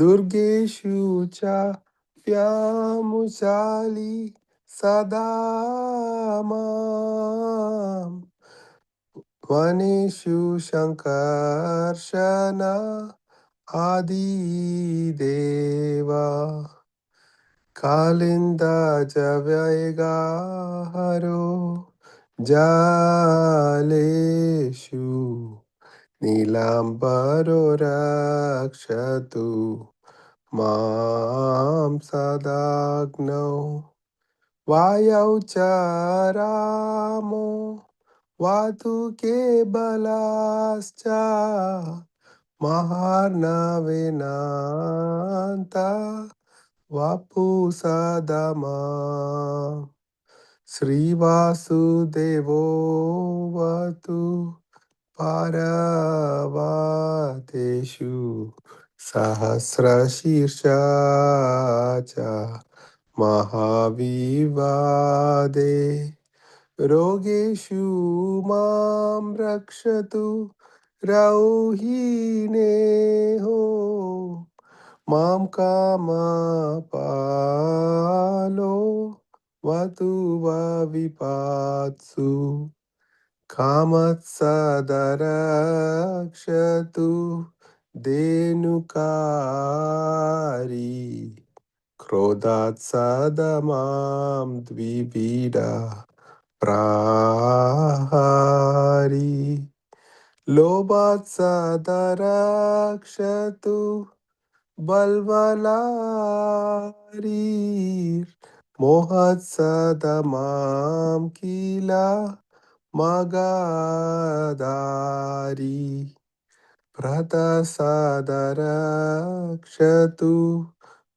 दुर्गेषु च व्यामुचालि सदा माम् वनेषु सङ्कर्षण आदिदेवा कालिन्द जव्यगाहरो जालेषु नीलाम्बरो रक्षतु मां सदाग्नौ वायौ च रामो वातुके बलाश्च महार्णवेनान्त वपुसदमा श्रीवासुदेवोऽवतु पार्वतेषु सहस्रशीर्षा च महाविवादे रोगेषु मां रक्षतु रौहीनेहो मां कामपालो वतु विपात्सु कामत्सदरक्षतु धेनुकारी क्रोधात् सदमां द्विपीडा प्रहारी लोभात् सदरक्षतु बल्वलारीर्मोहात् सदमां किल मगादारी प्रतसादरक्षतु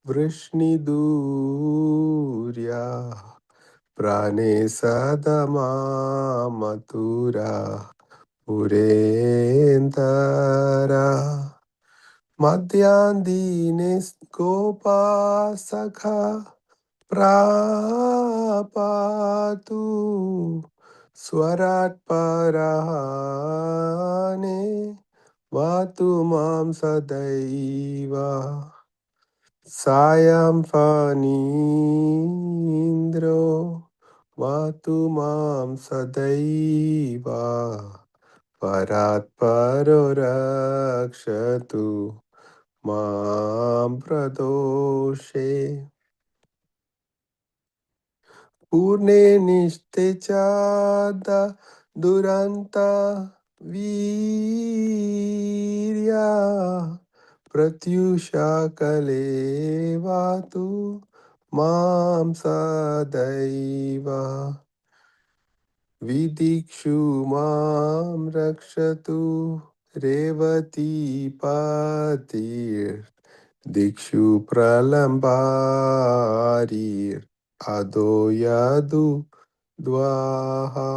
वृष्णिदूर्या प्राणे सदमामतुरा पुरेन्दरा मध्याह्नदीने गोपासखा प्रापातु स्वराट् पराणे वातु मां सदैव सायं फणीन्द्रो वातु मां सदैव परात् परो रक्षतु मां प्रदोषे पूर्णे निष्ठे च दुरन्त वीर्या प्रत्युषा कलेवातु मां सदैव विदिक्षु मां रक्षतु रेवतीपतिर्दिक्षु प्रलम्बारिर्अधो यदु द्वाहा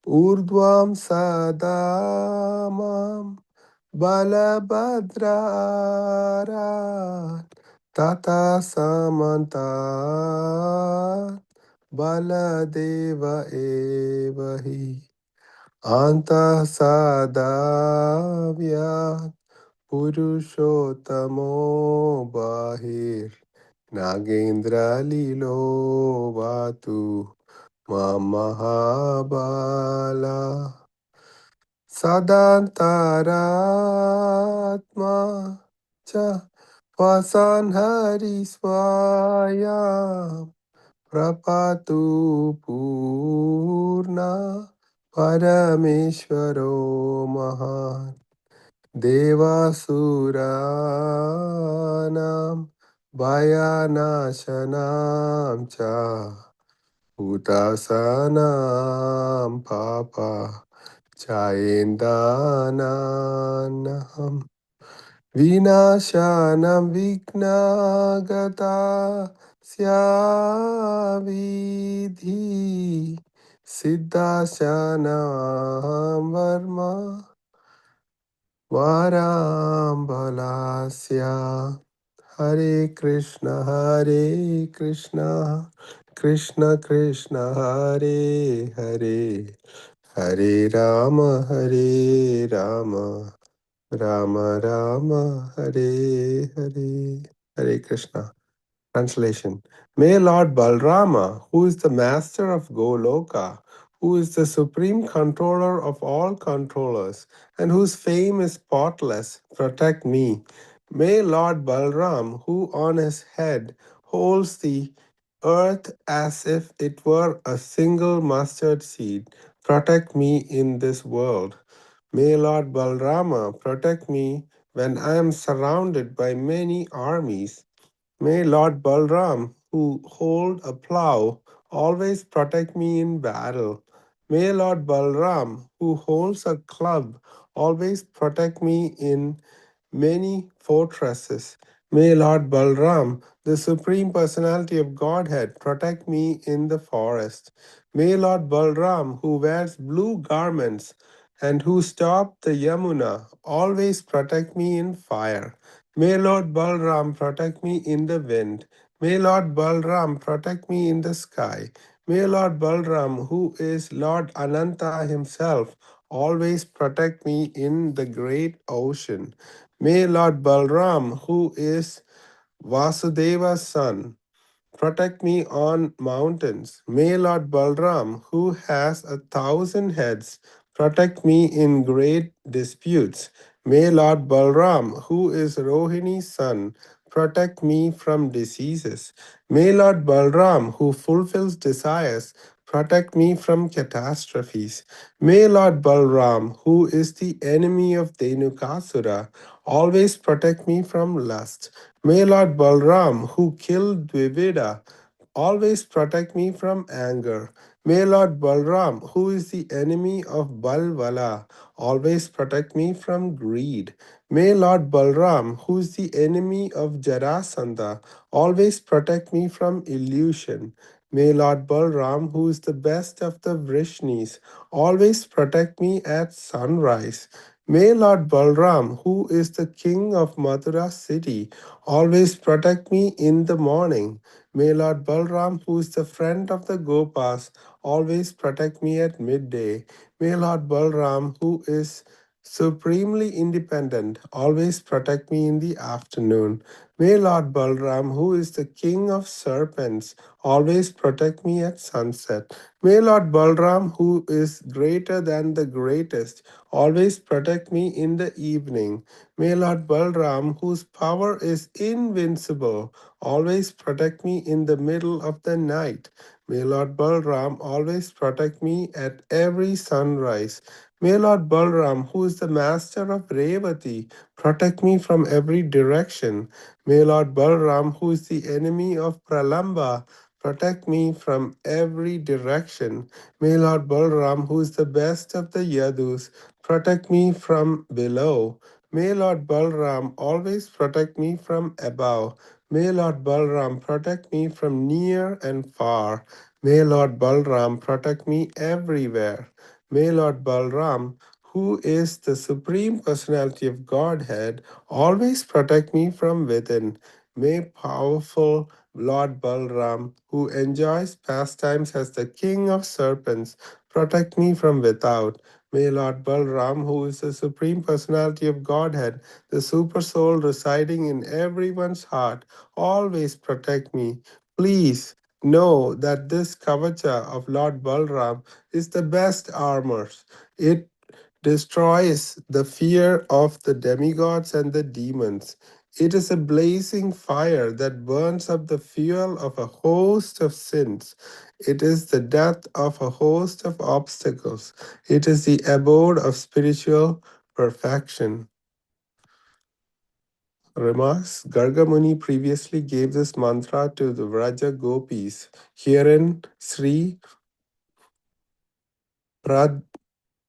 ऊर्ध्वं सदा मां बलभद्रारात् तथा समन्तात् बलदेव एव हि अन्तः सदा व्यक् पुरुषोत्तमो बाहिर्नागेन्द्रलीलोवातु मां महाबाला सदान्तरात्मा च वसन् हरिस्वायां प्रपातु पूर्णा परमेश्वरो महान् देवासुराणां भयानाशनां च हुतासनां पापा चायेन्दानान्नहं विनाशानं विघ्नगता स्याविधि सिद्धाशनां worm वाराम्बलास्या Hare Krishna Krishna Krishna Hare Hare Hare Ram Rama Rama Hare Hare. Hare Krishna. Translation. May Lord Balrama, who is the master of Goloka, who is the supreme controller of all controllers, and whose fame is spotless, protect me. May Lord Balram, who on his head holds the earth as if it were a single mustard seed, protect me in this world. May Lord Balrama protect me when I am surrounded by many armies. May Lord Balram, who hold a plough, always protect me in battle. May Lord Balram, who holds a club, always protect me in many fortresses. May Lord Balram, the Supreme Personality of Godhead, protect me in the forest. May Lord Balram, who wears blue garments and who stopped the Yamuna, always protect me in fire. May Lord Balram protect me in the wind. May Lord Balram protect me in the sky. May Lord Balram, who is Lord Ananta himself, always protect me in the great ocean. May Lord Balram, who is Vasudeva's son, protect me on mountains. May Lord Balram, who has 1,000 heads, protect me in great disputes. May Lord Balram, who is Rohini's son, protect me from diseases. May Lord Balram, who fulfills desires, protect me from catastrophes. May Lord Balram, who is the enemy of Dhenukasura, always protect me from lust. May Lord Balram, who killed Dvivida, always protect me from anger. May Lord Balram, who is the enemy of Balvala, always protect me from greed. May Lord Balram, who is the enemy of Jarasandha, always protect me from illusion. May Lord Balram, who is the best of the Vrishnis, always protect me at sunrise. May Lord Balram, who is the king of Mathura city, always protect me in the morning. May Lord Balram, who is the friend of the Gopas, always protect me at midday. May Lord Balram, who is supremely independent, always protect me in the afternoon. May Lord Balram, who is the king of serpents, always protect me at sunset. May Lord Balram, who is greater than the greatest, always protect me in the evening. May Lord Balram, whose power is invincible, always protect me in the middle of the night. May Lord Balram always protect me at every sunrise. May Lord Balram, who is the master of Revati, protect me from every direction. May Lord Balram, who is the enemy of Pralamba, protect me from every direction. May Lord Balram, who is the best of the Yadus, protect me from below. May Lord Balram always protect me from above. May Lord Balram protect me from near and far. May Lord Balram protect me everywhere. May Lord Balram, who is the Supreme Personality of Godhead, always protect me from within. May powerful Lord Balram, who enjoys pastimes as the King of Serpents, protect me from without. May Lord Balram, who is the Supreme Personality of Godhead, the Super Soul residing in everyone's heart, always protect me. Please know that this kavacha of Lord Balram is the best armor. It destroys the fear of the demigods and the demons. It is a blazing fire that burns up the fuel of a host of sins. It is the death of a host of obstacles. It is the abode of spiritual perfection. Remarks. Garga Muni previously gave this mantra to the Vraja gopis. Herein, Sri Prad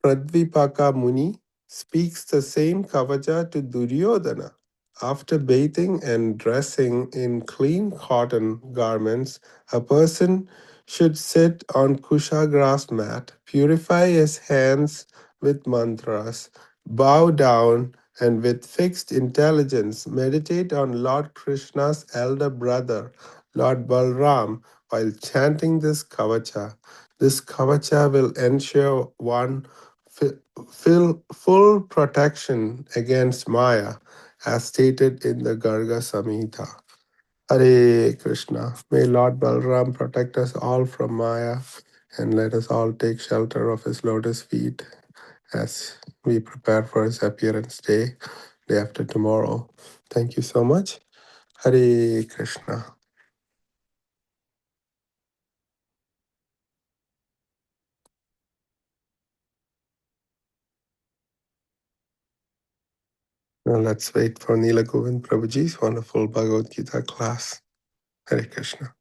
Pradvipaka Muni speaks the same kavacha to Duryodhana. After bathing and dressing in clean cotton garments, a person should sit on kusha grass mat, purify his hands with mantras, bow down, and with fixed intelligence meditate on Lord Krishna's elder brother, Lord Balram, while chanting this kavacha. This kavacha will ensure one full protection against Maya, as stated in the Garga Samhita. Hare Krishna. May Lord Balram protect us all from Maya, and let us all take shelter of his lotus feet as we prepare for his appearance day after tomorrow. Thank you so much. Hare Krishna. Now let's wait for Neela Govind Prabhuji's wonderful Bhagavad Gita class. Hare Krishna.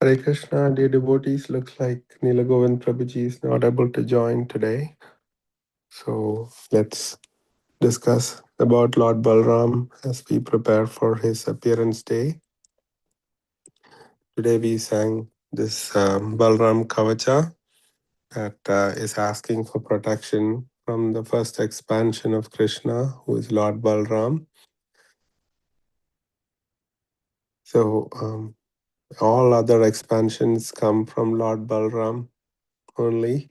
Hare Krishna, dear devotees. Looks like Neela Govind Prabhuji is not able to join today. So let's discuss about Lord Balram as we prepare for his appearance day. Today we sang this Balram Kavacha that is asking for protection from the first expansion of Krishna, who is Lord Balram. So all other expansions come from Lord Balram only.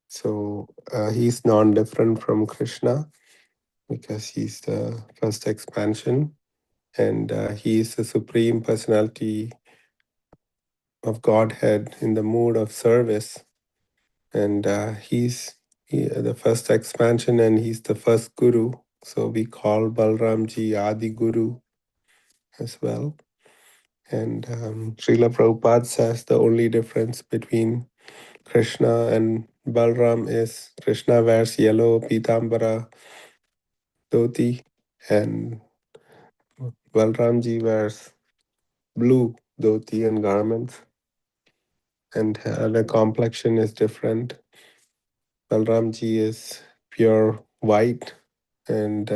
So he's non-different from Krishna because he's the first expansion, and he is the supreme personality of Godhead in the mood of service. And he's the first expansion, and he's the first guru. So we call Balramji Adi Guru as well. And Srila Prabhupada says the only difference between Krishna and Balram is Krishna wears yellow pitambara dhoti, and Balramji wears blue dhoti and garments, and the complexion is different. Balramji is pure white, and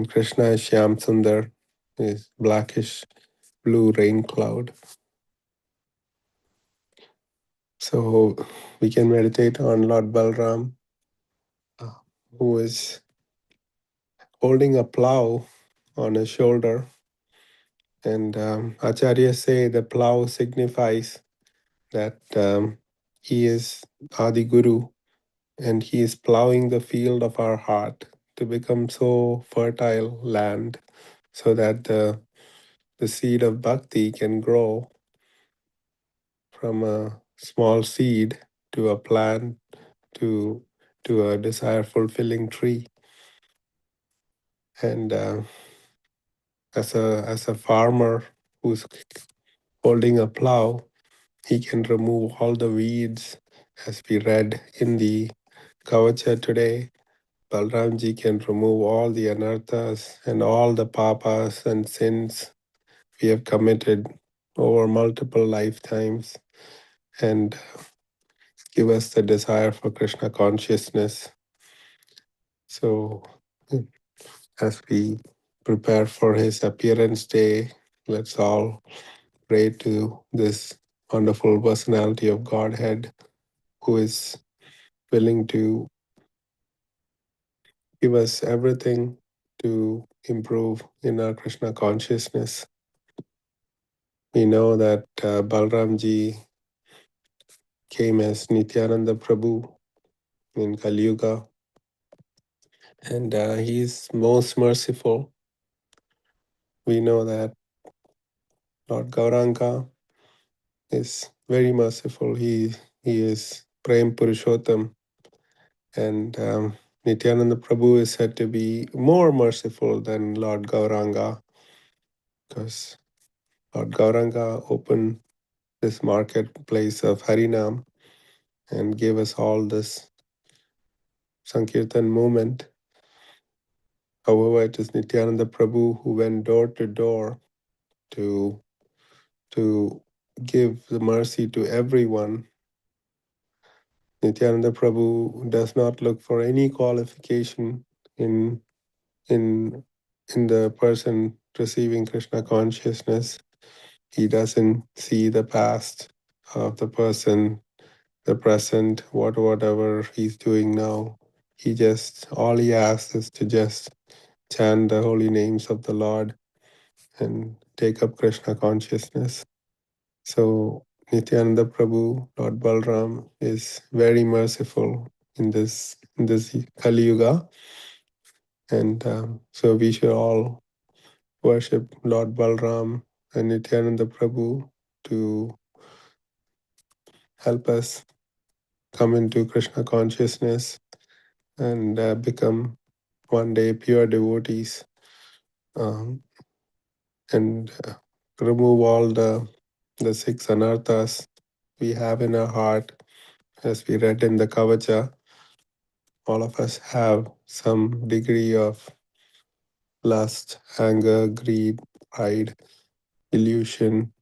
Krishna is Shyam Sundar, is blackish blue rain cloud. So we can meditate on Lord Balram, who is holding a plow on his shoulder. And Acharya say the plow signifies that he is Adi Guru, and he is plowing the field of our heart to become so fertile land so that the seed of bhakti can grow from a small seed to a plant to a desire fulfilling tree. And as a farmer who's holding a plow, he can remove all the weeds, as we read in the Kavacha today. Balramji can remove all the anarthas and all the papas and sins we have committed over multiple lifetimes, and give us the desire for Krishna consciousness. So, as we prepare for his appearance day, let's all pray to this wonderful personality of Godhead who is willing to give us everything to improve in our Krishna consciousness. We know that Balramji came as Nityananda Prabhu in Kali Yuga, and he is most merciful. We know that Lord Gauranga is very merciful. He is Prem Purushottam, and Nityananda Prabhu is said to be more merciful than Lord Gauranga, because Lord Gauranga opened this marketplace of Harinam and gave us all this Sankirtan movement. However, it is Nityananda Prabhu who went door to door to give the mercy to everyone. Nityananda Prabhu does not look for any qualification in in the person receiving Krishna consciousness, he doesn't see the past of the person, the present, whatever he's doing now. He just, all he asks is to just chant the holy names of the Lord and take up Krishna consciousness. So Nityananda Prabhu, Lord Balram, is very merciful in this Kali Yuga, and so we should all worship Lord Balram and Nityananda Prabhu to help us come into Krishna consciousness and become one day pure devotees, um, and remove all the six anarthas we have in our heart. As we read in the Kavacha, all of us have some degree of lust, anger, greed, pride, illusion,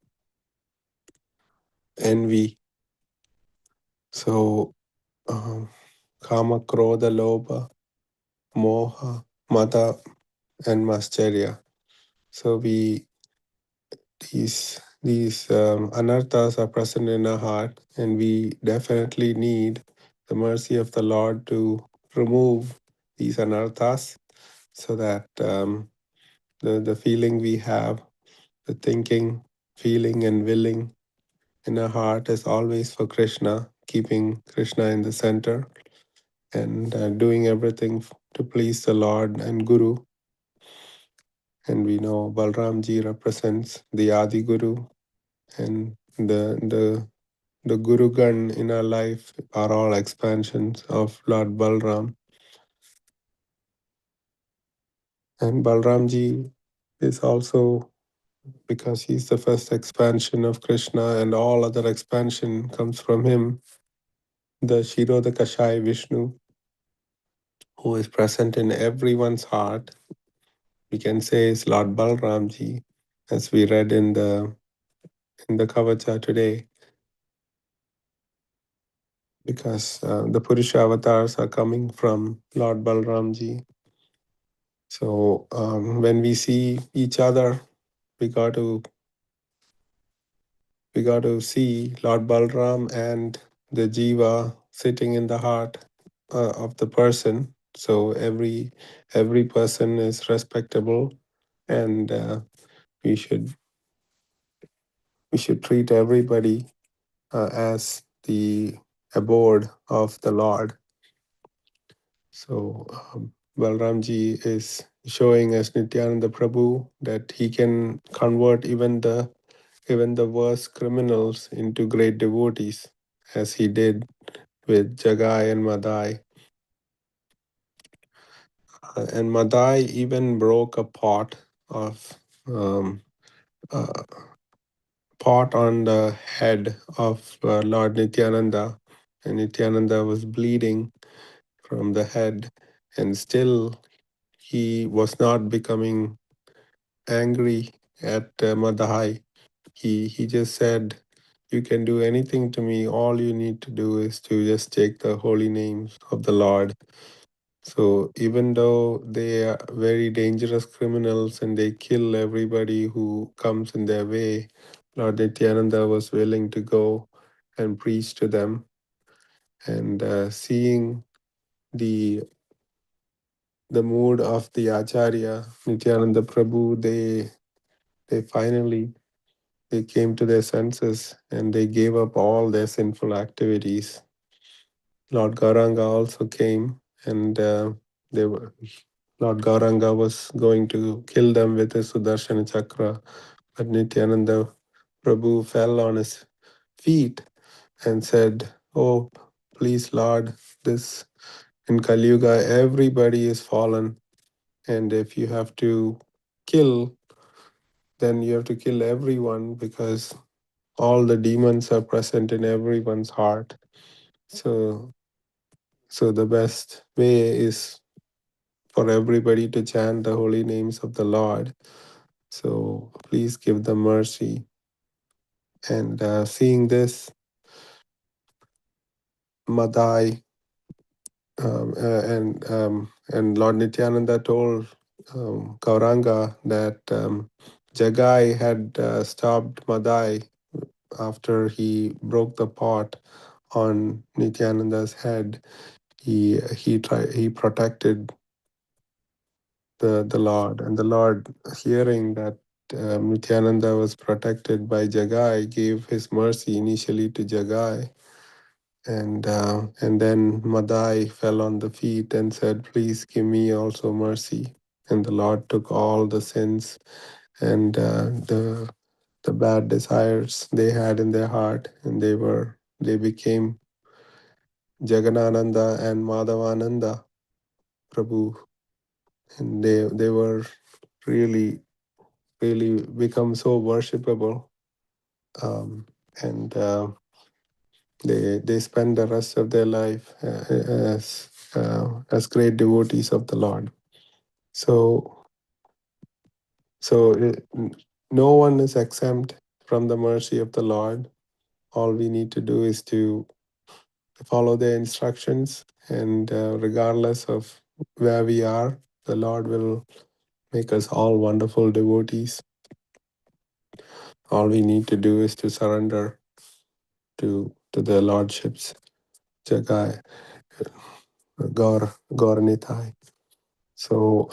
envy. So, kama, krodha, lobha, moha, mata, and mascharya. So these anarthas are present in our heart, and we definitely need the mercy of the Lord to remove these anarthas, so that the feeling we have, the thinking, feeling, and willing in our heart is always for Krishna, keeping Krishna in the center, and doing everything to please the Lord and Guru. And we know Balramji represents the Adi Guru, and the Guru Gan in our life are all expansions of Lord Balram. And Balramji is also, because he's the first expansion of Krishna and all other expansion comes from him, the Shirodakashai Vishnu, who is present in everyone's heart, we can say is Lord Balramji, as we read in the Kavacha today, because the Purusha avatars are coming from Lord Balramji. So when we see each other, we got to see Lord Balram and the Jiva sitting in the heart of the person. So every person is respectable, and we should treat everybody as the abode of the Lord. So Balramji is showing us Nityananda Prabhu that he can convert even the worst criminals into great devotees, as he did with Jagai and Madai. And Madai even broke a pot of uh, pot on the head of Lord Nityananda, and Nityananda was bleeding from the head, and still he was not becoming angry at Madai. He just said, "You can do anything to me. All you need to do is to just take the holy names of the Lord." So even though they are very dangerous criminals and they kill everybody who comes in their way, Lord Nityananda was willing to go and preach to them. And seeing the mood of the Acharya, Nityananda Prabhu, they finally they came to their senses and they gave up all their sinful activities. Lord Gauranga also came, and they were Lord Gauranga was going to kill them with his Sudarshana Chakra, but Nityananda Prabhu fell on his feet and said, "Oh, please, Lord, this in Kali Yuga, everybody is fallen, and if you have to kill, then you have to kill everyone, because all the demons are present in everyone's heart. So, the best way is for everybody to chant the holy names of the Lord. So please give them mercy." And seeing this, Madai and Lord Nityananda told Gauranga that Jagai had stopped Madai after he broke the pot on Nityananda's head. He protected the Lord, and the Lord, hearing that Nityananda was protected by Jagai, gave his mercy initially to Jagai, and then Madai fell on the feet and said, "Please give me also mercy." And the Lord took all the sins and the bad desires they had in their heart, and they became Jaganananda and Madhavananda Prabhu, and they were really really become so worshipable, um, and they spend the rest of their life as great devotees of the Lord. So so no one is exempt from the mercy of the Lord. All we need to do is to follow their instructions, and regardless of where we are, the Lord will make us all wonderful devotees. All we need to do is to surrender to the Lordship's Jagai, Gaur Nitai. So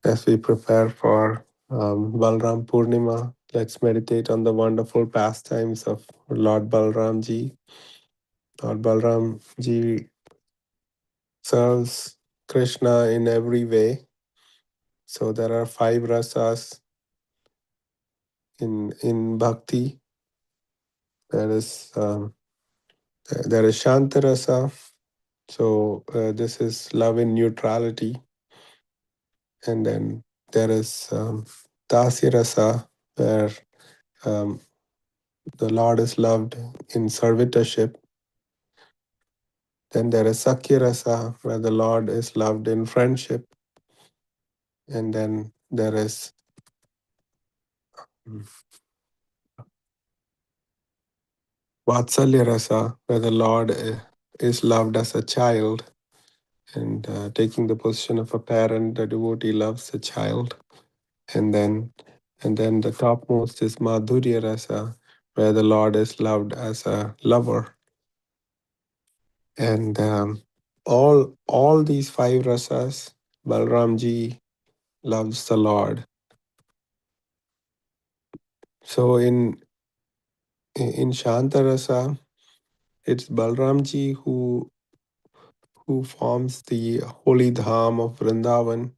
as we prepare for Balram Purnima, let's meditate on the wonderful pastimes of Lord Balram Ji. Lord Balram Ji serves Krishna in every way. So there are 5 rasas in bhakti. There is Shanta rasa. So this is love in neutrality, and then there is Dasya rasa, where um, the Lord is loved in servitorship. Then there is Sakya rasa, where the Lord is loved in friendship, and then there is Vatsalya rasa, where the Lord is loved as a child, and taking the position of a parent, the devotee loves the child. And then the topmost is Madhurya rasa, where the Lord is loved as a lover. And all these 5 rasas, Balramji loves the Lord. So in Shanta rasa, it's Balramji who forms the holy dham of Vrindavan,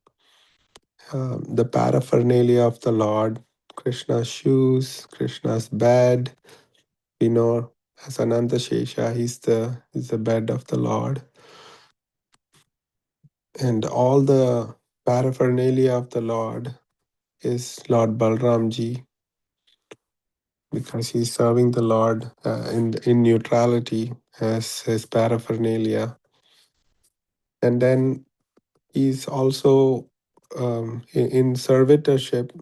the paraphernalia of the Lord, Krishna's shoes, Krishna's bed. We know as Ananta Shesha, he's the bed of the Lord. And all the paraphernalia of the Lord is Lord Balramji, because he's serving the Lord in neutrality as his paraphernalia. And then he's also in servitorship.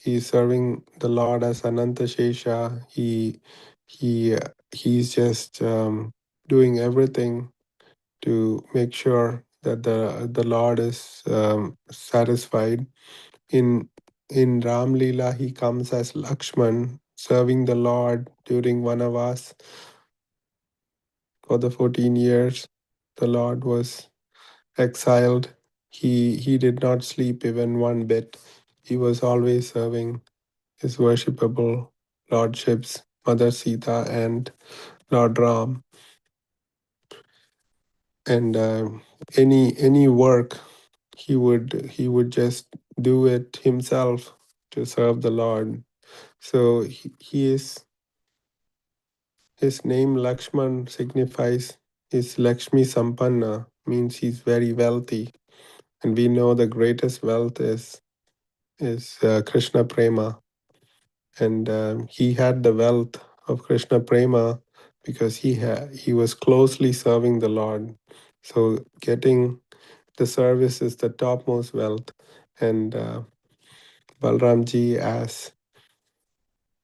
He's serving the Lord as Ananta Shesha. He he's just doing everything to make sure that the Lord is satisfied. In Ram Leela, he comes as Lakshman, serving the Lord during Vanavas for the 14 years. The Lord was exiled. He did not sleep even one bit. He was always serving his worshipable lordships, Mother Sita and Lord Ram. And any work he would just do it himself to serve the Lord. So he is his name Lakshman signifies is Lakshmi Sampanna, means he's very wealthy, and we know the greatest wealth is Krishna Prema, and he had the wealth of Krishna Prema because he was closely serving the Lord. So getting the service is the topmost wealth, and Balramji as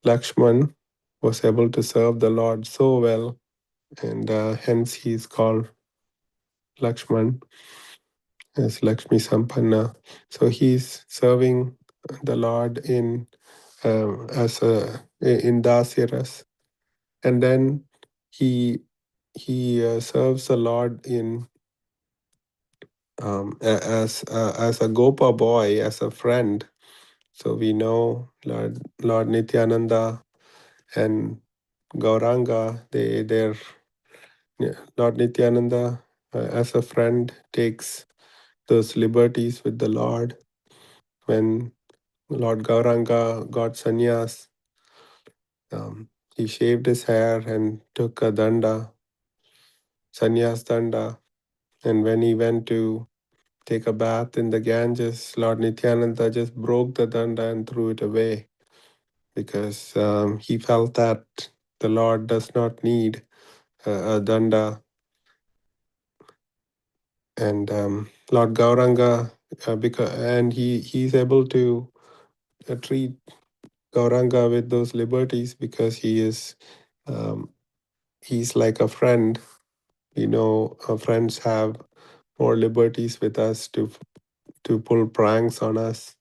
Lakshman was able to serve the Lord so well, and hence he is called Lakshman. as Lakshmi Sampanna. So he's serving the Lord in as a in Dasyaras, and then he he serves the Lord in as a Gopa boy, as a friend. So we know Lord Nityananda and Gauranga. They're Lord Nityananda as a friend takes those liberties with the Lord. When Lord Gauranga got sannyas, he shaved his hair and took a danda, sannyas danda. And when he went to take a bath in the Ganges, Lord Nityananda just broke the danda and threw it away because he felt that the Lord does not need a danda. And Lord Gauranga, and he's able to treat Gauranga with those liberties because um, he's like a friend. Our friends have more liberties with us to pull pranks on us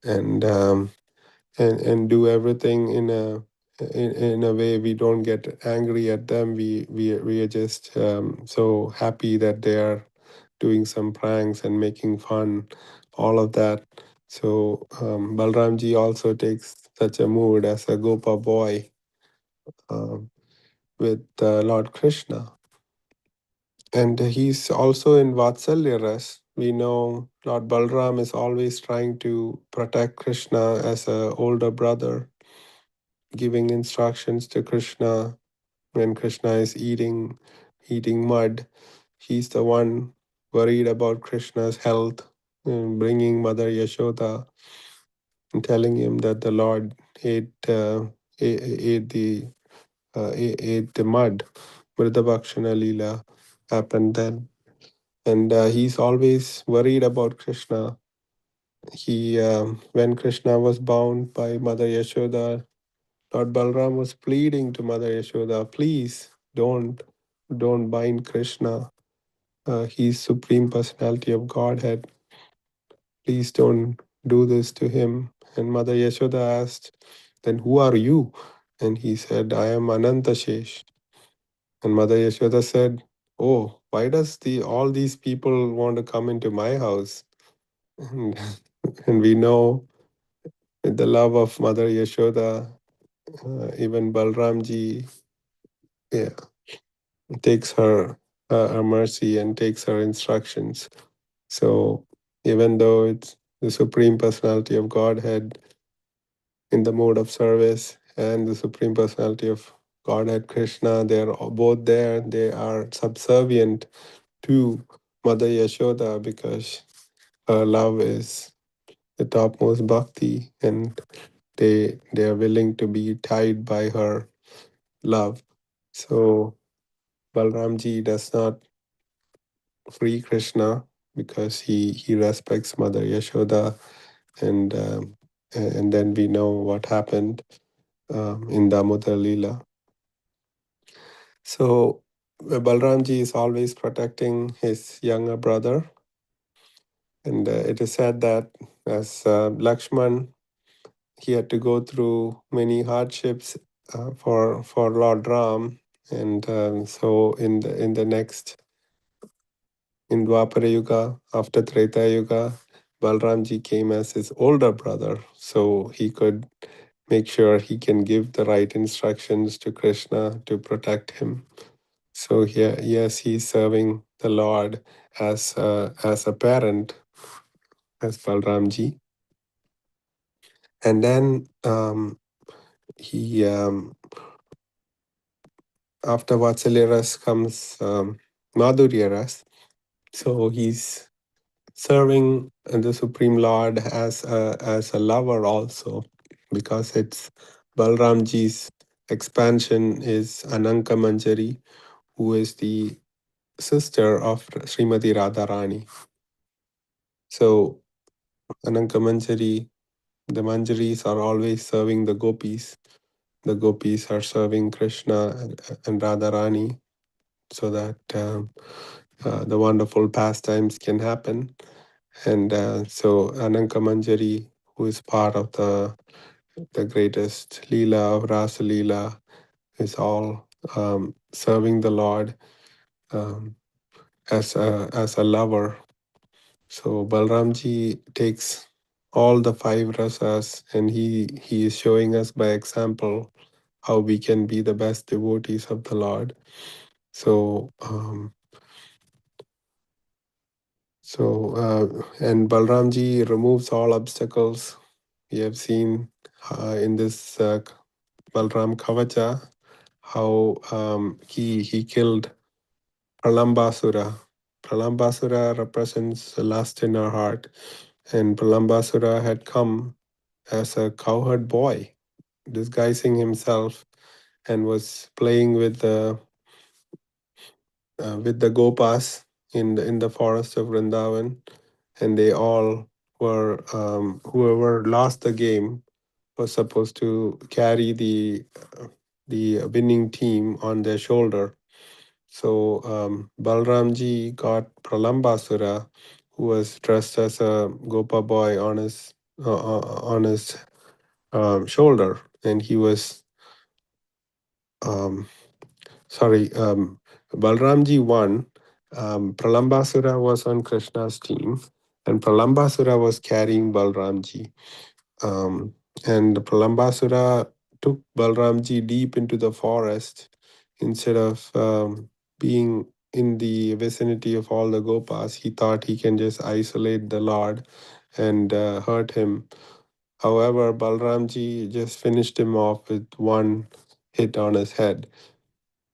and and do everything in a way we don't get angry at them. We are just so happy that they are doing some pranks and making fun, all of that. So Balramji also takes such a mood as a Gopa boy um, with Lord Krishna. And he's also in Vatsalya Ras. We know Lord Balram is always trying to protect Krishna as a older brother, giving instructions to Krishna when Krishna is eating mud. He's the one worried about Krishna's health, and bringing Mother Yashoda and telling him that the Lord ate ate ate the mud. Vridabhakshana Leela happened then. And he's always worried about Krishna. When Krishna was bound by Mother Yashoda, Lord Balram was pleading to Mother Yashoda, please don't bind Krishna. He's Supreme Personality of Godhead. Please don't do this to him. And Mother Yashoda asked, then who are you? And he said, I am Anantashesh. And Mother Yashoda said, oh, why does all these people want to come into my house? And, and we know with the love of Mother Yashoda, even Balramji, yeah, takes her mercy and takes her instructions. So even though it's the Supreme Personality of Godhead in the mode of service and the Supreme Personality of Godhead Krishna, they are both there. They are subservient to Mother Yashoda because her love is the topmost bhakti, and they are willing to be tied by her love. So Balramji does not free Krishna because he respects Mother Yashoda, and and then we know what happened in Damodar Leela. So Balramji is always protecting his younger brother, and it is said that as Lakshman, he had to go through many hardships for Lord Ram, and so in the next in Dwapara Yuga, after Treta Yuga, Balramji came as his older brother, so he could make sure he can give the right instructions to Krishna to protect him. So here, yes, he's serving the Lord as a parent, as Balramji, and then he after Vatsalya Ras comes Madhurya Ras. So he's serving the Supreme Lord as a lover also, because it's Balramji's expansion is Ananka Manjari, who is the sister of Srimati Radharani. So Ananka Manjari, the Manjaris are always serving the gopis. The gopis are serving Krishna and Radharani, so that the wonderful pastimes can happen. And so Ananka Manjari, who is part of the greatest Leela of Rasa Leela, is all serving the Lord um, as a lover. So Balramji takes all the five rasas, and he is showing us by example how we can be the best devotees of the Lord. So and Balramji removes all obstacles. We have seen in this Balram Kavacha how he killed Pralambasura. Pralambasura represents the lust in our heart, and Pralambasura had come as a cowherd boy, disguising himself, and was playing with the gopas in the forest of Vrindavan, and they all were whoever lost the game was supposed to carry the winning team on their shoulder. So Balramji got Pralambasura, who was dressed as a Gopa boy, on his shoulder, and he was um, sorry. Balramji won. Pralambasura was on Krishna's team, and Pralambasura was carrying Balramji. Um, and Pralambasura took Balramji deep into the forest instead of being in the vicinity of all the gopas. He thought he can just isolate the Lord and hurt him. However, Balramji just finished him off with one hit on his head.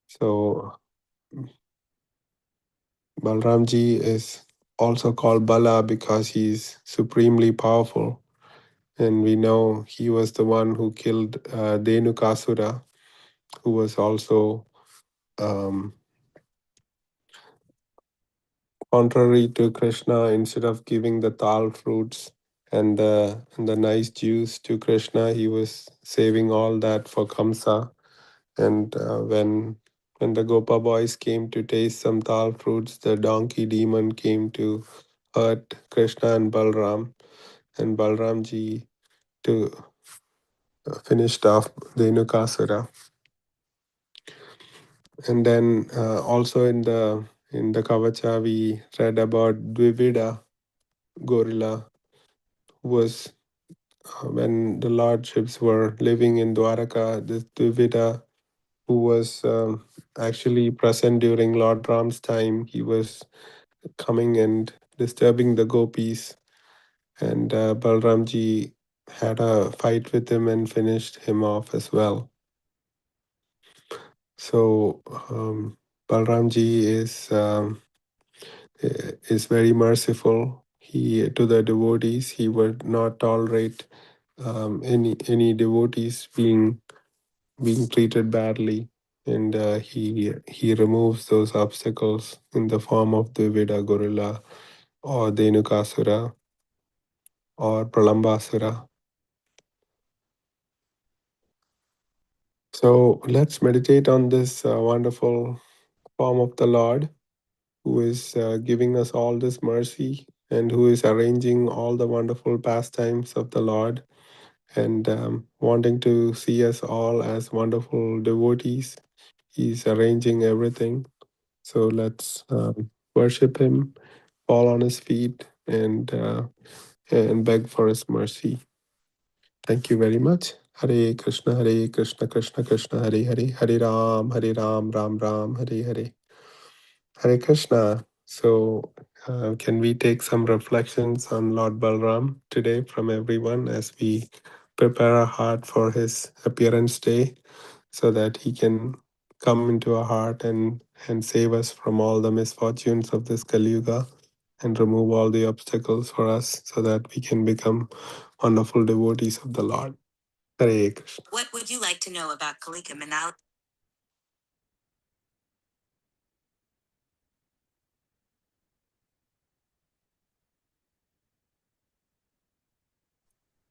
So Balramji is also called Bala because he's supremely powerful. And we know he was the one who killed Dhenukasura, who was also um, contrary to Krishna. Instead of giving the tal fruits and the nice juice to Krishna, he was saving all that for Kamsa. And when the Gopa boys came to taste some tal fruits, the donkey demon came to hurt Krishna and Balram, and Balramji to finished off Dhenukasura. And then also in the Kavacha we read about Dvivida gorilla, who was when the lordships were living in Dwaraka. This Dvivida, who was actually present during Lord Ram's time, he was coming and disturbing the gopis, and Balramji had a fight with him and finished him off as well. So Balramji is very merciful. He to the devotees. He would not tolerate any devotees being treated badly, and he removes those obstacles in the form of the Veda gorilla or Dhenukasura or Pralambasura. So let's meditate on this wonderful form of the Lord, who is giving us all this mercy and who is arranging all the wonderful pastimes of the Lord, and wanting to see us all as wonderful devotees. He's arranging everything. So let's worship Him, fall on His feet, and beg for His mercy. Thank you very much. Hare Krishna, Krishna Krishna, Hare Hare, Hare Ram, Ram Ram, Hare Hare. Hare Krishna. So, can we take some reflections on Lord Balram today from everyone as we prepare our heart for his appearance day, so that he can come into our heart and save us from all the misfortunes of this Kali Yuga and remove all the obstacles for us so that we can become wonderful devotees of the Lord. Hare Krishna. What would you like to know about Kalika Manal?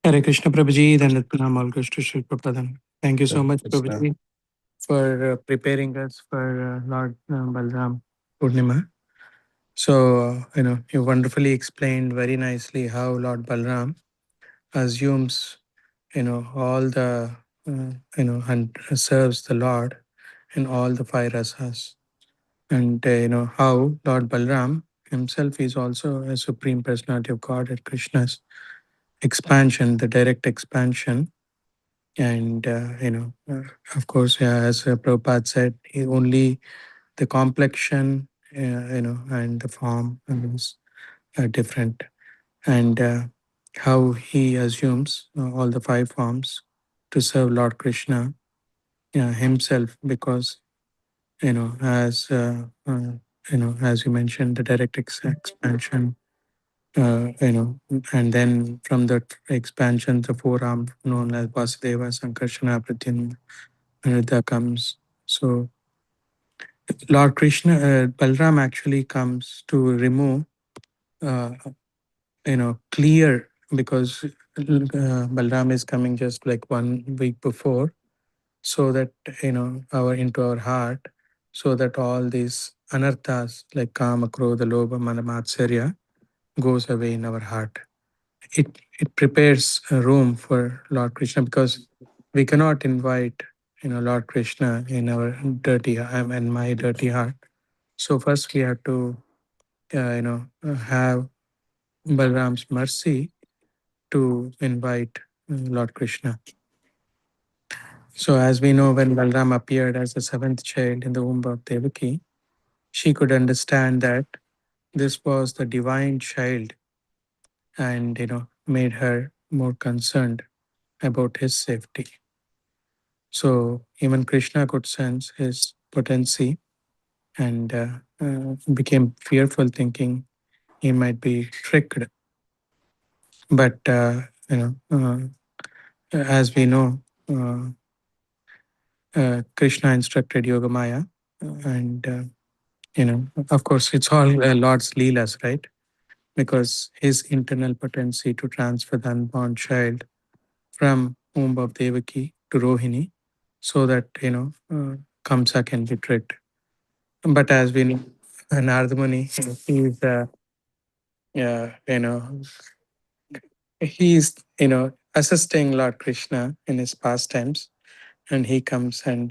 Hare Krishna Prabhuji, Dandatanam, all goes to Sri Prabhupada. Thank you so Hare much, Krishna. Prabhuji, for preparing us for Lord Balram Purnima. You wonderfully explained very nicely how Lord Balram assumes, all the, and serves the Lord in all the five rasas. And, how Lord Balram himself is also a supreme personality of God at Krishna's expansion, the direct expansion. And, of course, yeah, as Prabhupada said, only the complexion, and the form is different. And how he assumes all the five forms to serve Lord Krishna himself, because as as you mentioned, the direct expansion, and then from that expansion, the four arm known as Vasudeva, Sankarsana, Pratyumna, Aniruddha comes. So Lord Krishna, Balram actually comes to remove, uh, clear, because Balram is coming just like 1 week before, so that our into our heart, so that all these anarthas like kama, krodha, lobha, mada, matsarya goes away in our heart. It prepares a room for Lord Krishna, because we cannot invite Lord Krishna in our dirty, and my dirty heart. So first we have to have Balram's mercy to invite Lord Krishna. So, as we know, when Balram appeared as the seventh child in the womb of Devaki, she could understand that this was the divine child, and made her more concerned about his safety. So, even Krishna could sense his potency, and became fearful, thinking he might be tricked. But as we know, uh, Krishna instructed Yogamaya, and of course, it's all Lord's leelas, right? Because his internal potency to transfer the unborn child from womb of Devaki to Rohini, so that Kamsa can be tricked. But as we know, Narada Muni, he's he's assisting Lord Krishna in his pastimes, and he comes and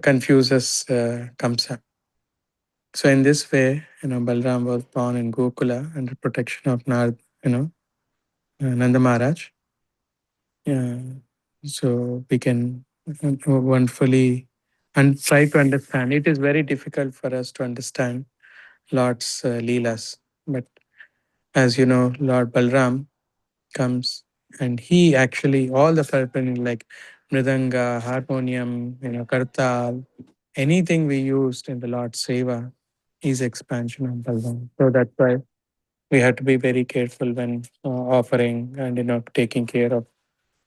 confuses Kamsa. So in this way, Balram was born in Gokula under protection of Nanda Maharaj. Yeah. So we can wonderfully and try to understand. It is very difficult for us to understand Lord's Leelas. But as you know, Lord Balram comes, and he actually, all the paraphernalia like Mridanga, harmonium, Kartal, anything we used in the Lord's Seva is expansion of Balram. So that's why we have to be very careful when offering and taking care of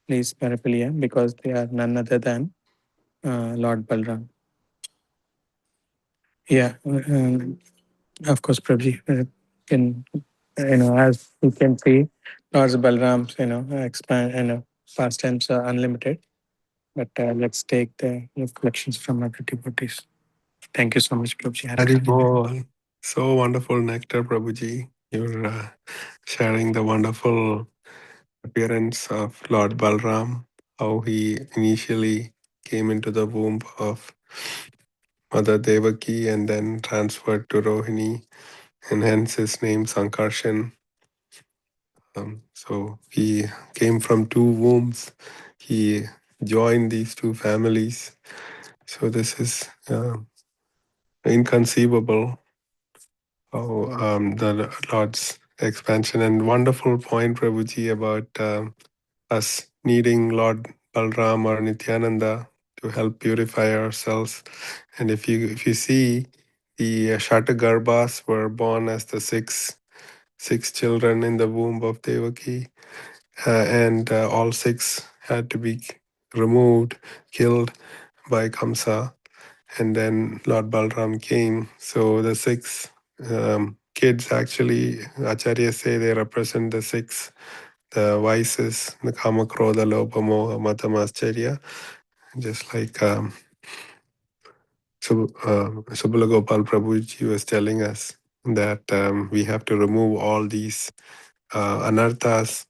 these paraphernalia, because they are none other than Lord Balram. Yeah, of course, Prabhuji, can as you can see, Lord Balram's expand pastimes are unlimited. But let's take the reflections from other devotees. Thank you so much, Prabhuji. Hare Krishna. Haribol. So wonderful, Nectar Prabhuji. You're sharing the wonderful appearance of Lord Balram, how he initially came into the womb of Mother Devaki and then transferred to Rohini, and hence his name Sankarshan. So he came from two wombs. He joined these two families. So this is inconceivable how the Lord's expansion, and wonderful point, Prabhuji, about us needing Lord Balram or Nityananda to help purify ourselves. And if you see, the Shatagarbhas were born as the six children in the womb of Devaki, and all six had to be removed, killed by Kamsa, and then Lord Balram came. So the six kids, actually, Acharyas say they represent the vices, the Kama, Krodha, Lobha, Moha, Mata, Mascharya, just like Subala Gopal Prabhuji was telling us. that we have to remove all these anarthas,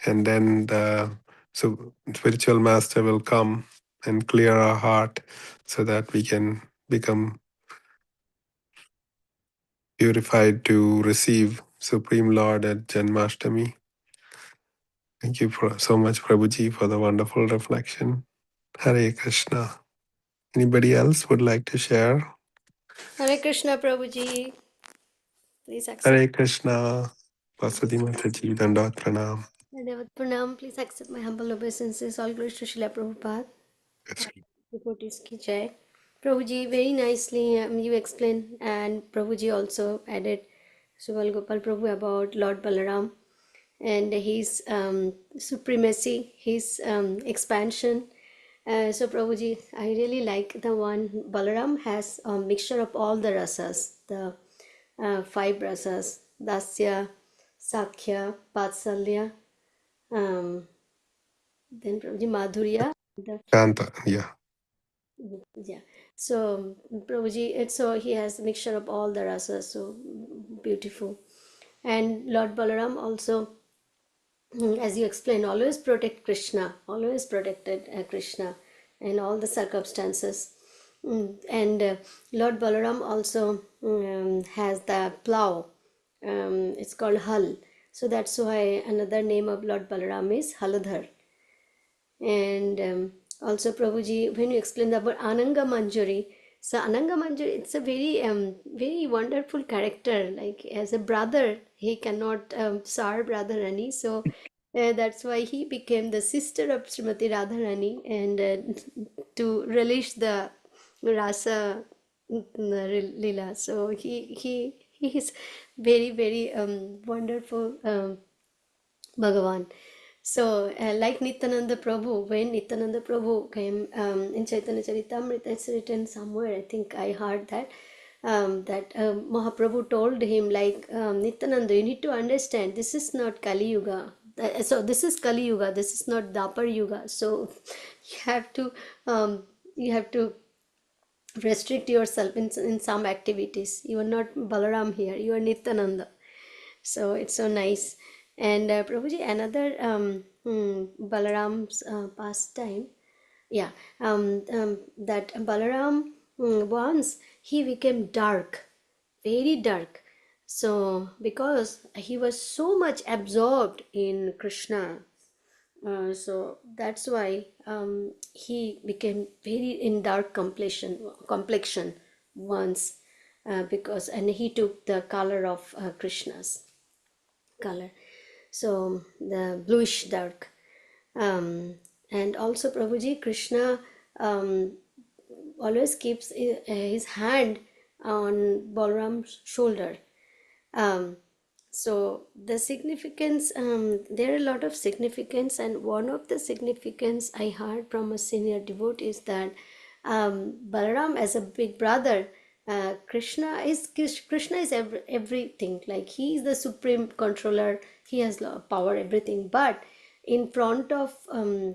and then the spiritual master will come and clear our heart so that we can become purified to receive Supreme Lord at Janmashtami. Thank you so much, Prabhuji, for the wonderful reflection. Hare Krishna. Anybody else would like to share? Hare Krishna, Prabhuji. Please accept. Hare Krishna. Vasudhi Mataji, Dandot Pranam. Dandavat Pranam. Please accept my humble obeisances. All glories to Srila Prabhupada. Yes. Devotees ki jai. Prabhuji, very nicely you explained, and Prabhuji also added Subal Gopal Prabhu about Lord Balaram and his supremacy, his expansion. So Prabhuji, I really like the one Balaram has a mixture of all the rasas, the five rasas, Dasya, Sakhya, Vatsalya, um, then Prabhuji Madhurya. The, Kanta, yeah. yeah. So Prabhuji, so he has a mixture of all the rasas, so beautiful. And Lord Balaram also, as you explained, always protect Krishna, always protected Krishna in all the circumstances. And Lord Balaram also has the plow. It's called Hal. So that's why another name of Lord Balaram is Haladhar. And also Prabhuji, when you explained about Ananga Manjari, so Ananga Manjari, it's a very wonderful character. Like as a brother, he cannot serve Radharani, so that's why he became the sister of Srimati Radharani, and to relish the rasa lila. So he is very wonderful Bhagavan. So, like Nityananda Prabhu, when Nityananda Prabhu came in Chaitanya Charitamrita, it's written somewhere, I think I heard that, that Mahaprabhu told him, like, Nityananda, you need to understand, this is not Kali Yuga. So, this is Kali Yuga, this is not Dapar Yuga. So, you have to, um, you have to restrict yourself in some activities. You are not Balaram here, you are Nityananda. So it's so nice. And Prabhuji, another Balaram's pastime, yeah, that Balaram once he became dark, very dark. So because he was so much absorbed in Krishna, so that's why he became very in dark complexion once, because and he took the color of Krishna's color, so the bluish dark. And also Prabhuji, Krishna always keeps his hand on Balram's shoulder. um, so the significance, there are a lot of significance, and one of the significance I heard from a senior devotee is that Balaram as a big brother, Krishna is everything. Like he is the supreme controller. He has power, everything. But in front of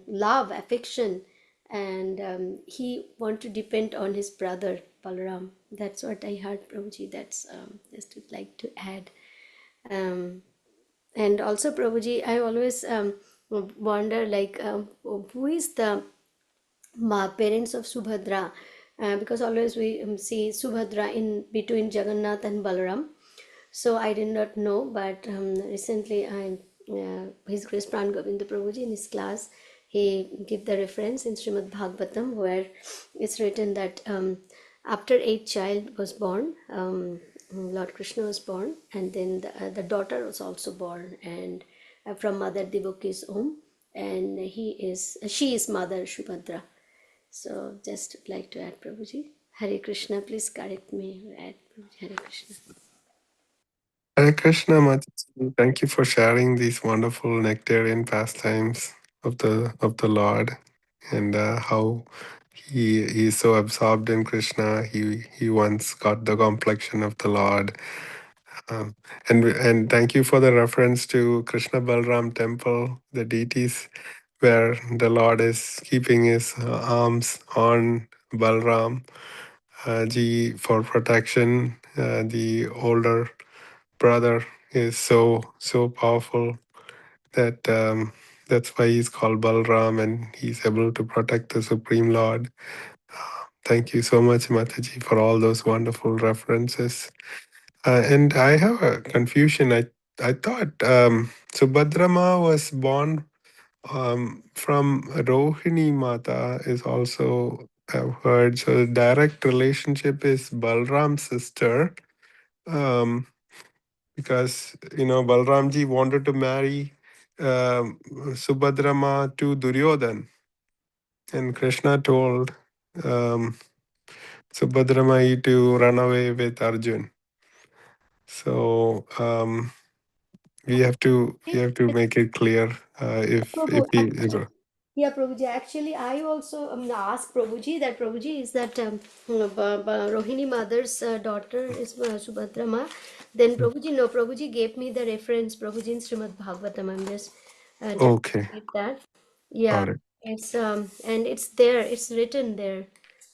love, affection, and he want to depend on his brother Balaram. That's what I heard, Prabhuji. That's just would like to add. Um, and also, Prabhuji, I always wonder, like, who is the parents of Subhadra? Because always we see Subhadra in between Jagannath and Balaram. So I did not know, but recently His Grace Pran Govinda Prabhuji in his class, he gave the reference in Srimad Bhagavatam where it's written that after eighth child was born, Lord Krishna was born, and then the daughter was also born, and from Mother Devaki's womb, and she is Mother Subhadra. So just would like to add, Prabhuji. Hare Krishna, please correct me. Add, Prabhuji. Hare Krishna. Hare Krishna, Mataji. Thank you for sharing these wonderful nectarian pastimes of the Lord, and how he is so absorbed in Krishna. He once got the complexion of the Lord. Um, and thank you for the reference to Krishna Balram temple, the deities, where the Lord is keeping his arms on Balram. Ji for protection. The older brother is so powerful that that's why he's called Balram, and he's able to protect the Supreme Lord. Thank you so much, Mataji, for all those wonderful references. And I have a confusion. I thought Subhadrama was born from Rohini Mata is also I've heard. So the direct relationship is Balram's sister. Um, because Balramji wanted to marry Subhadrama to Duryodhan, and Krishna told um, Subhadramai to run away with Arjun. So we have to make it clear if Prabhu, he yeah, Prabhuji. Actually, I also asked Prabhuji that Prabhuji is that Rohini mother's daughter is Subhadrama. Then Prabhuji, no, Prabhuji gave me the reference, Prabhuji in Srimad Bhagavatam. I'm just trying to okay, read that. Yeah, got it. it's and it's there. It's written there.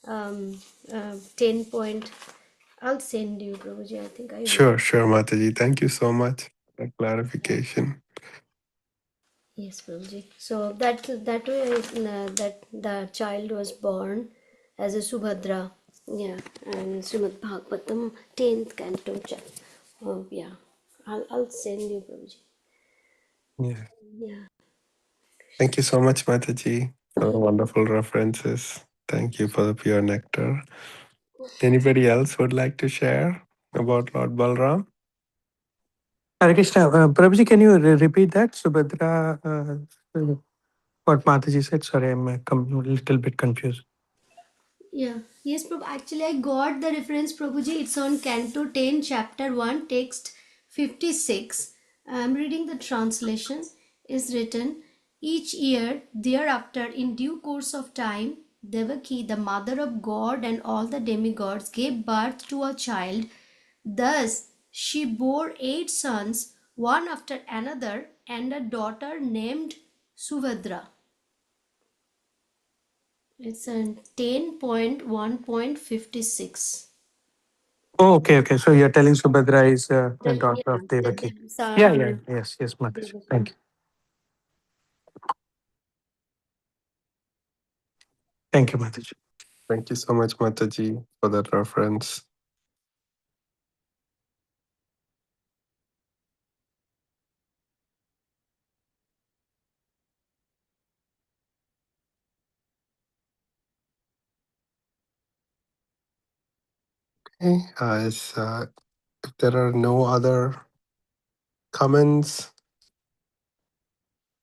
10 point. I'll send you, Prabhuji. I think I wrote. Sure, Mataji. Thank you so much for clarification. Yes, Prabhuji. So that way, that the child was born as a Subhadra. Yeah, and Srimad Bhagavatam 10th canto. Oh, yeah. I'll send you, Prabhuji. Yeah. Yeah. Thank you so much, Mataji, for the wonderful references. Thank you for the pure nectar. Anybody else would like to share about Lord Balram? Hare Krishna. Prabhuji, can you repeat that? Subhadra, what Mataji said? Sorry, I'm a little bit confused. Yeah. Yes, Prabhu. Actually, I got the reference, Prabhuji. It's on Canto 10, Chapter 1, text 56. I'm reading the translation. Is written, each year thereafter, in due course of time, Devaki, the mother of God and all the demigods, gave birth to a child. Thus, she bore 8 sons, one after another, and a daughter named Subhadra. It's on 10.1.56. Oh, okay. So you're telling Subhadra is the Yeah, daughter of Devaki. Sa- Yeah. Yes, Mataji. Thank you. Thank you, Mataji. Thank you so much, Mataji, for that reference. Okay, if there are no other comments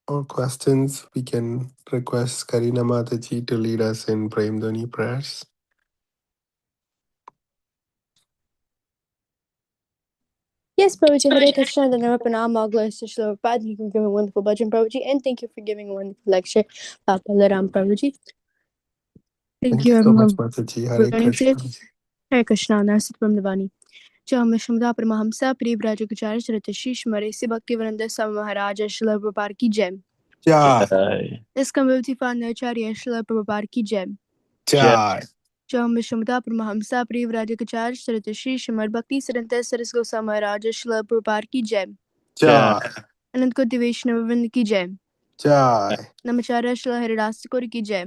or questions, we can request Karina Mataji to lead us in Prem Dhani prayers. Yes, Prabhuji, Hare Krishna, the Nava Pranam, all glories to Srila Prabhupada. Thank you for giving a wonderful bhajan, Prabhuji, and thank you for giving a wonderful lecture, Papa Laram, Prabhuji. Thank Thank you, you so much, everyone, Mataji. for Hare joining today. Krishna. Hare Krishna, Narsit from Navani. Jam Vishnuda Paramahamsa, Pri Brajakacharya, Sratashi, Marisi Bhaktivedanta Swami Maharaj, Srila Prabhupada ki jai. Jai. This community founder Acharya Srila Prabhupada ki jai. Jai. Jam Vishnuda Paramahamsa, Pri Brajakacharya, Sratashi, Shrimad Bhakti Siddhanta Sarasgoswami Goswami Maharaj, Srila Prabhupada ki jai. Jai. Anand Koti Vaishnava ki jai. Jai. Namacharya Shri Haridas कौर की जय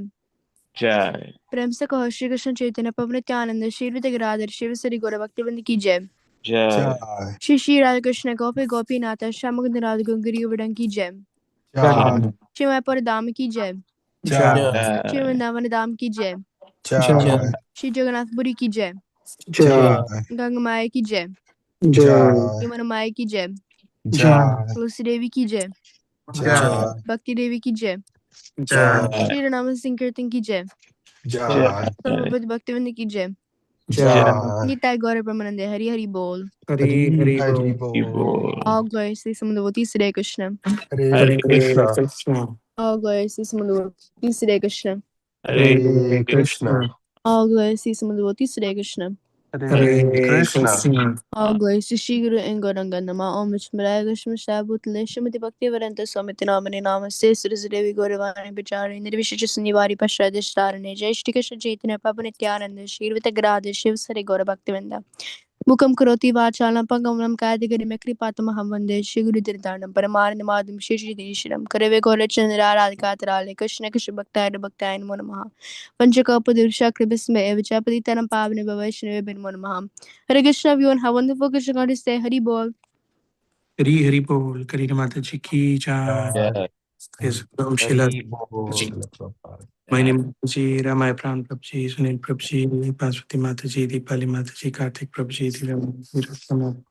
जय प्रेम से कहो श्री कृष्ण चैतन्य पवन नित्यानंद श्री गिरिराधर शिव श्री गौर भक्तिवृंद की जय जय Jai. Shri Shri Radha Krishna गोपी गोपीनाथ श्याम राधा गिरी वडन की जय Jai. श्री मायापुर धाम की जय Jai. श्री वृंदावन धाम की जय Jai. श्री जगन्नाथपुरी की जय Jai. गंगा माया की जय Jai. यमुना माया की जय Jai. तुलसी देवी की जय Jai. भक्ति देवी की जय Jai. श्री रणाम संकीर्तन की जय Jai. सर्वभक्त भक्तिवृंद की जय Jai. निताय गौर ब्रह्मानंद हरि हरि बोल Hari Hari बोल Bol. all glories to Samadhavati Sri Krishna Hare Krishna. all glories to Samadhavati Sri Krishna Hare Hare Krishna. all glories to Samadhavati Sri Krishna Hare Krishna. All glories to Shri Guru and Gauranga Om Vishmaya Gashma Bhutale Shrimati Bhakti Varanta Swamiti Namani Namaste Sri Devi Gauravani Vichari Nirvishish Nivari Pashradish Jai Shri Krishna Chaitanya Prabhu Nityananda Shri Vitagrada Shiv Sari Gaura Bhaktivinda Mukam Karoti Vachalam Pangamam Kadigari Kripatamaham Vande Shri Guru Dirdanam Paramanandam Shri Deshiram Karave Gaurachandra Radhikatrale Krishna Krishna Bhaktaya Bhaktayan Monamaha Panchakapadursha Kribisme Vichapaditanam Pavane Bhavashne Bin Monamaham Hare Krishna, everyone. Have a wonderful Krishna God to say Hari Bol. Hari Hari Bol. Karina Mata Ji ki jai. Jai. Yes, Prabhu Shila. Prabhupada. My name is Ji, Ramai Pran Prabhuji, Sunil Prabhuji, Paswati Mataji, Deepali Mataji, Karthik Prabhuji, Dhiram,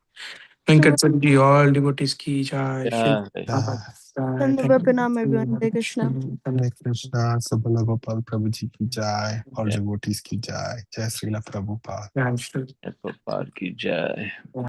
Venkat Prabhuji, all devotees ki jai. Shila Jai. Prabhupada, And the thank Pranam, everyone. you. Hare Krishna. Hare Krishna, Sabala Gopal Prabhuji ki jai, all Jai. devotees ki jai, Jai Srila Prabhupada. Jai Shila. Prabhupada ki jai.